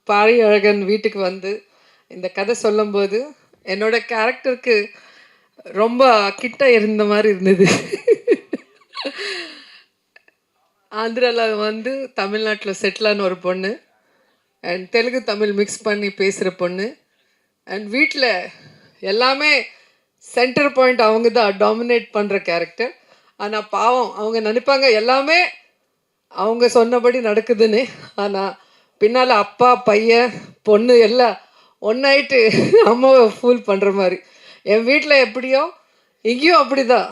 பாரி அழகன் வீட்டுக்கு வந்து இந்த கதை சொல்லும்போது என்னோட கேரக்டருக்கு ரொம்ப கிட்ட இருந்த மாதிரி இருந்தது. ஆந்திராவில் வந்து தமிழ்நாட்டில் செட்டிலான ஒரு பொண்ணு அண்ட் தெலுங்கு தமிழ் மிக்ஸ் பண்ணி பேசுகிற பொண்ணு அண்ட் வீட்டில் எல்லாமே சென்டர் பாயிண்ட் அவங்க தான் டாமினேட் பண்ணுற கேரக்டர். ஆனால் பாவம் அவங்க நினைப்பாங்க எல்லாமே அவங்க சொன்னபடி நடக்குதுன்னு. ஆனால் பின்னால் அப்பா பையன் பொண்ணு எல்லாம் ஒன்றாயிட்டு அம்மாவை ஃபூல் பண்ணுற மாதிரி. என் வீட்டில் எப்படியோ இங்கேயும் அப்படி தான்.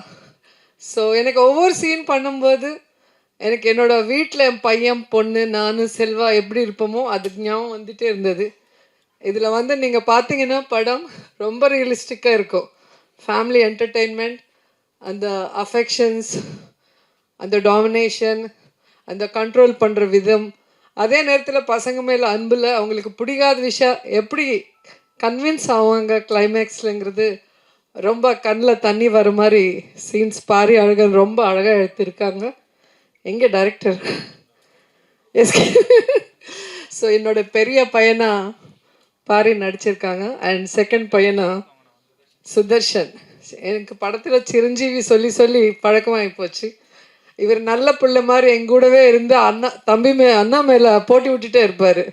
ஸோ எனக்கு ஒவ்வொரு சீன் பண்ணும்போது எனக்கு என்னோடய வீட்டில் என் பையன் பொண்ணு நான் செல்வா எப்படி இருப்போமோ அதுக்கு ஞாபகம் வந்துகிட்டே இருந்தது. இதில் வந்து நீங்கள் பார்த்தீங்கன்னா படம் ரொம்ப ரியலிஸ்டிக்காக இருக்கும். ஃபேமிலி என்டர்டெயின்மெண்ட், அந்த அஃபெக்ஷன்ஸ், அந்த டாமினேஷன், அந்த கண்ட்ரோல் பண்ணுற விதம், அதே நேரத்தில் பசங்க மேலே அன்பில் அவங்களுக்கு பிடிக்காத விஷயம் எப்படி கன்வின்ஸ் ஆவாங்க கிளைமேக்ஸ்லங்கிறது ரொம்ப கண்ணில் தண்ணி வர மாதிரி சீன்ஸ் பாரி அழகன் ரொம்ப அழகாக எடுத்திருக்காங்க. எங்கே டைரக்டர்? எஸ். ஸோ என்னோட பெரிய பையனா பாரி நடிச்சிருக்காங்க அண்ட் செகண்ட் பையனா சுதர்ஷன். எனக்கு படத்தில் சிரஞ்சீவி சொல்லி சொல்லி பழக்கமாகி போச்சு. இவர் நல்ல பிள்ளை மாதிரி எங்கூடவே இருந்து அண்ணா மேலே போட்டி விட்டுட்டே இருப்பார்.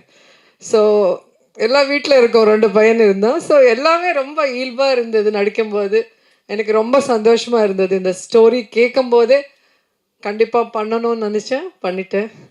ஸோ எல்லா வீட்டில் இருக்கோம் 2 பையன் இருந்தோம். ஸோ எல்லாமே ரொம்ப இயல்பாக இருந்தது. நடிக்கும்போது எனக்கு ரொம்ப சந்தோஷமாக இருந்தது. இந்த ஸ்டோரி கேட்கும்போதே கண்டிப்பாக பண்ணணும்னு நினச்சேன், பண்ணிட்டேன்.